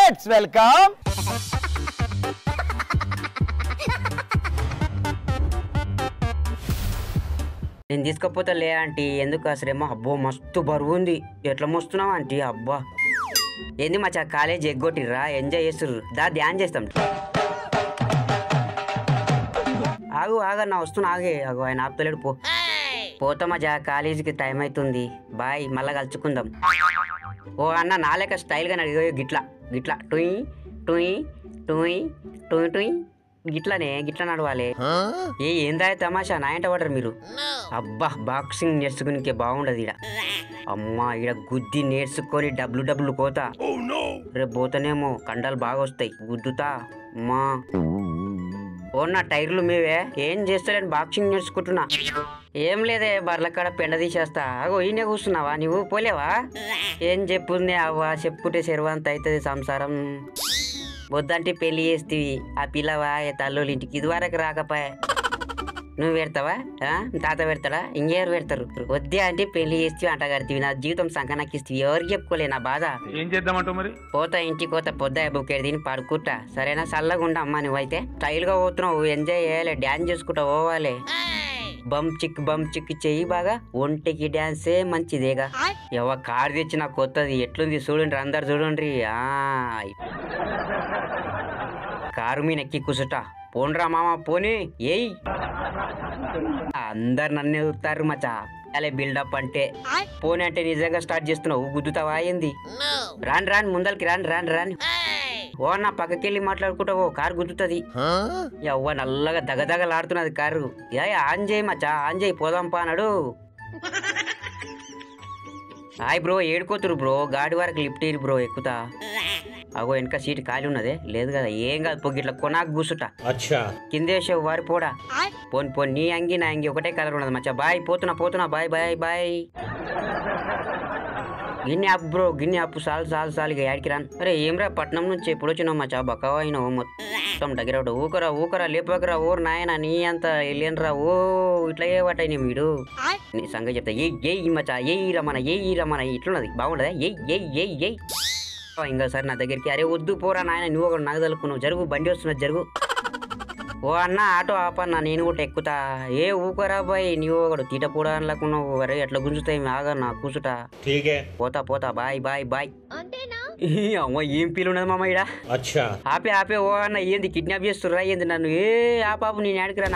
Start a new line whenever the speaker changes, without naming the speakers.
Let's welcome
నేను తీసుకపోతే లే ఆంటీ, ఎందుకు అసలేమో అబ్బో మస్తు బరువు ఉంది. ఎట్లా మోస్తున్నావు ఆంటీ? అబ్బా ఏంది మచ్చా కాలేజ్ ఎగ్గొట్టిర్రా, ఎంజాయ్ చేస్తుర్రు, దా ధ్యాన్ చేస్తాం. ఆగు ఆగన్నా వస్తున్నా, ఆగే ఆగు, ఆయన ఆపుతలేడు. పోతా మజా, కాలేజీకి టైం అవుతుంది, బాయ్, మళ్ళా కలుసుకుందాం. ఓ అన్న నా లెక్క స్టైల్గా అడిగో, గిట్లా గిట్లా టూయి టూయి టూయి టూయి టూయి గిట్లా నడవాలి. ఏందా తమాషా, నా ఎంట పడరు మీరు? అబ్బా బాక్సింగ్ నేర్చుకునికే బాగుండదు ఈడ. అమ్మా ఈడ గుద్ది నేర్చుకొని డబ్లు కోతా. రేపు పోతానేమో కండలు బాగా వస్తాయి, గుద్దుతా. అమ్మా ఓ నా టైర్లు మీవే, ఏం చేస్తలేను, బాక్సింగ్ నేర్చుకుంటున్నా. ఏం లేదే, బర్లకాడ పెండ తీసేస్తా. అగో ఈయనే కూర్చున్నావా నువ్వు? పోలేవా? ఏం చెప్పుంది అవ్వ, చెప్పుకుంటే శర్వంత అవుతుంది సంసారం. వద్దంటే పెళ్లి చేస్తీవి, ఆ పిల్లవా తల్లులు ఇంటికి ఇదివరకు రాకపోయా. నువ్వు పెడతావా? తాత పెడతాడా? ఇంకెవరు పెడతారు? వద్దే అంటే పెళ్లి చేస్తీ అంట కడితీవి, నా జీవితం సంకనాకిస్తీవి, ఎవరికి చెప్పుకోలే నా బాధ.
ఏం చేద్దామంటావు మరి?
పోతా ఇంటికి పోతా, పొద్దు బుక్కేది తిని పడుకుంటా. సరేనా? చల్లగా ఉండ అమ్మా, నువ్వైతే స్టైల్ గా పోతున్నావు, ఎంజాయ్ చేయాలి, డ్యాన్స్ చేసుకుంటా పోవాలి. బమ్ చిక్ చెయ్యి బాగా, ఒంటికి డ్యాన్సే మంచిదేగా. ఎవ కారు తెచ్చి నాకు కొత్తది, ఎట్లుంది చూడండి, అందరు చూడండి. కారు మీద ఎక్కి కూర్చుంటా. పోన్రా మామ పోనీ, ఏయ్ అందరు నన్ను ఎదుగుతారు మచ్చా. అలా బిల్డప్ అంటే పోనీ అంటే నిజంగా స్టార్ట్ చేస్తున్నావు, గుద్దుతావా ఏంది? రాని ముందరికి రాని. ఓ నా పక్కకెళ్ళి మాట్లాడుకుంటావో, కారు గుద్దుతుంది. ఎవ్వ నల్లగా దగదగలాడుతున్నది కారు. ఆన్ చేయి మచ్చా, ఆన్ చేయి, పోదాంపా అన్నాడు. హాయ్ బ్రో, ఏడుకోతురు బ్రో, గాడి వరకు లిఫ్ట్ ఇరు బ్రో, ఎక్కుతా. అగో వెనక సీట్ ఖాళీ ఉన్నదే, లేదు కదా, ఏం కాదు, పొగ్గి ఇట్లా కొనాకు కూసుట. కిందేసావు వారి పోడా. పోని నీ అంగి నా అంగి ఒకటే కలర్ ఉన్నది మచ్చా. బాయ్, పోతున్నా, బాయ్. గిన్నె ఆపు బ్రో, గిన్నె ఆపు, సాలు ఇక యాడికి రాను. అరే ఏమ్రా, పట్నం నుంచి ఎప్పుడు వచ్చినావు మచ్చా? బక్కవా అయినావు మొత్తం దగ్గర. ఊకరా లేపకరా, ఓరు నాయన నీ అంత వెళ్ళినరా. ఓ ఇట్లా ఏ వాటైనా వీడు. నీ సంగతి చెప్తా, ఏయ్ మచ్చా, ఏయ్ రమణ ఇట్లున్నది, బాగుండదా? ఏయ్ ఇంకోసారి నా దగ్గరికి. అరే వద్దు పోరా నాయన, నువ్వు ఒకటి నాకు తలుపుకున్నావు, జరుగు, బండి వస్తున్నది, జరుగు. ఓ అన్న ఆటో ఆపన్నా, నేను కూడా ఎక్కుతా. ఏ ఊకరా బాయ్, నువ్వు ఒకడు తీట కూడా అనలేకున్నావు. అరే ఎట్లా గుంజుతాయి, ఆగా నా కూసుట. పోతా బాయ్. అమ్మ ఏం పీలు ఉన్నది మామ ఈడ. ఆపే ఓ అన్న, ఏంది కిడ్నాప్ చేస్తుర్రా ఏంది నన్ను? ఏ ఆ పాపు నేను ఆడికిరా.